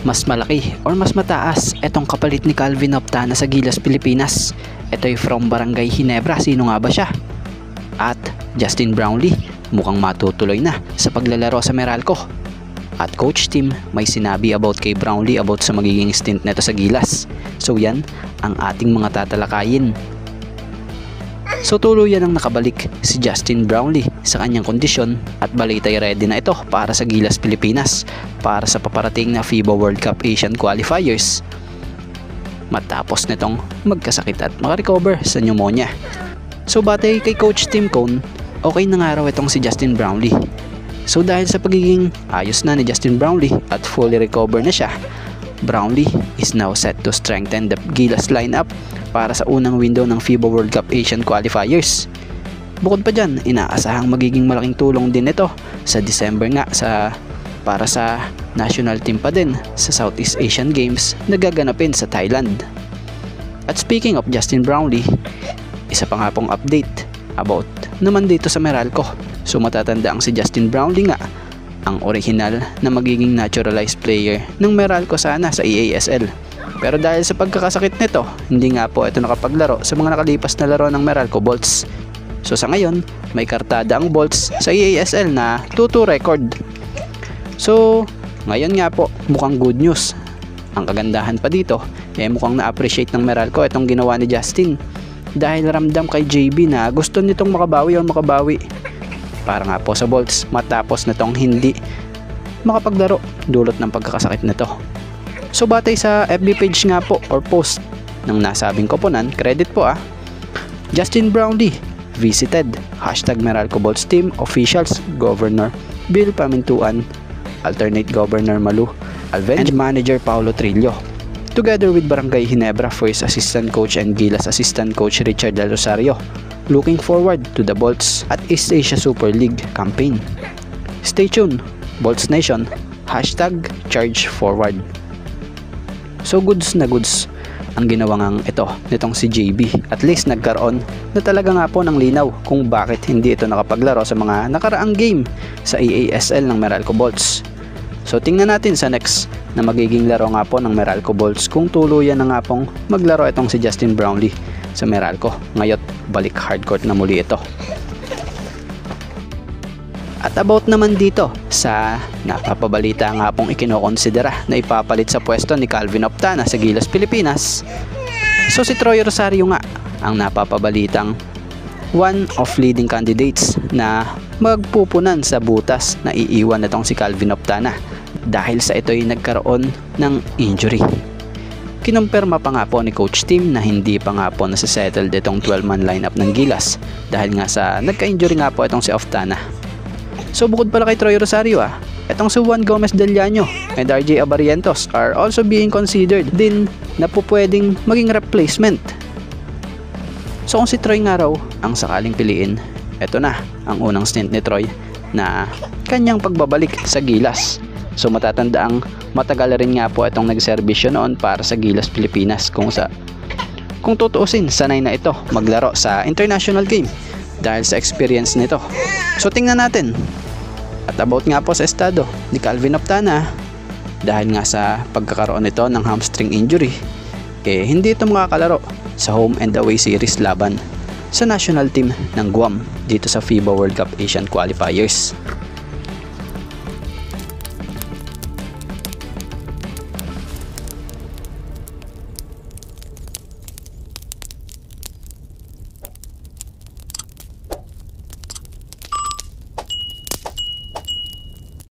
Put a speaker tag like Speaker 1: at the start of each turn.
Speaker 1: mas malaki or mas mataas itong kapalit ni Calvin Optana sa Gilas, Pilipinas. Ito'y from Barangay Ginebra. Sino nga ba siya? At Justin Brownlee mukhang matutuloy na sa paglalaro sa Meralco. At Coach Tim may sinabi about kay Brownlee about sa magiging stint neto sa Gilas. So yan ang ating mga tatalakayin. So tuluyan ang nakabalik si Justin Brownlee sa kanyang kondisyon at balitay ready na ito para sa Gilas, Pilipinas para sa paparating na FIBA World Cup Asian Qualifiers matapos nitong magkasakit at makarecover sa pneumonia. So batay kay Coach Tim Cone, okay na nga raw itong si Justin Brownlee. So dahil sa pagiging ayos na ni Justin Brownlee at fully recover na siya, Brownlee is now set to strengthen the Gilas lineup para sa unang window ng FIBA World Cup Asian Qualifiers. Bukod pa dyan, inaasahang magiging malaking tulong din ito sa December nga para sa national team pa din sa Southeast Asian Games na gaganapin sa Thailand. At speaking of Justin Brownlee, isa pa nga pong update about naman dito sa Meralco. So matatanda ang si Justin Brownlee nga ang original na magiging naturalized player ng Meralco sana sa EASL. Pero dahil sa pagkakasakit nito, hindi nga po ito nakapaglaro sa mga nakalipas na laro ng Meralco Bolts. So sa ngayon, may kartada ang Bolts sa EASL na 2-2 record. So ngayon nga po, mukhang good news. Ang kagandahan pa dito, mukhang na-appreciate ng Meralco itong ginawa ni Justin. Dahil ramdam kay JB na gusto nitong makabawi para nga po sa Bolts matapos nitong hindi makapaglaro dulot ng pagkakasakit nito. So batay sa FB page nga po or post ng nasabing koponan, credit po Justin Brownlee visited #Meralco Bolts team officials Governor Bill Pamintuan, alternate Governor Malu Alven, and manager Paulo Trillo, together with Barangay Ginebra first assistant coach and Gilas assistant coach Richard Del Rosario. Looking forward to the Bolts at East Asia Super League campaign. Stay tuned, Bolts Nation, #ChargeForward. So goods na goods ang ginawa ngang ito nitong si JB. At least nagkaroon na talaga nga po ng linaw kung bakit hindi ito nakapaglaro sa mga nakaraang game sa EASL ng Meralco Bolts. So tingnan natin sa next na magiging laro nga po ng Meralco Bolts kung tuluyan na nga pong maglaro itong si Justin Brownlee sa Meralco. Ngayon balik hardcourt na muli ito. At about naman dito sa napapabalita nga pong ikinokonsidera na ipapalit sa pwesto ni Calvin Optana sa Gilas, Pilipinas. So si Troy Rosario nga ang napapabalitang one of leading candidates na magpupunan sa butas na iiwan nitong si Calvin Optana dahil sa ito'y nagkaroon ng injury. Kinumpirma pa nga po ni Coach Tim na hindi pa nga po nasisettled itong 12-man lineup ng Gilas dahil nga sa nagka-injury nga po itong si Optana. So bukod pala kay Troy Rosario itong si Juan Gomez Del Llano and RJ Abarientos are also being considered din na po pwedeng maging replacement. So kung si Troy nga raw ang sakaling piliin, eto na ang unang stint ni Troy na kanyang pagbabalik sa Gilas. So matatandaang matagal rin nga po itong nagserbisyo noon para sa Gilas, Pilipinas kung tutuusin sanay na ito maglaro sa international game dahil sa experience nito. So tingnan natin. At about nga po sa estado ni Calvin Optana, dahil nga sa pagkakaroon nito ng hamstring injury, hindi ito makakalaro sa home and away series laban sa national team ng Guam dito sa FIBA World Cup Asian Qualifiers.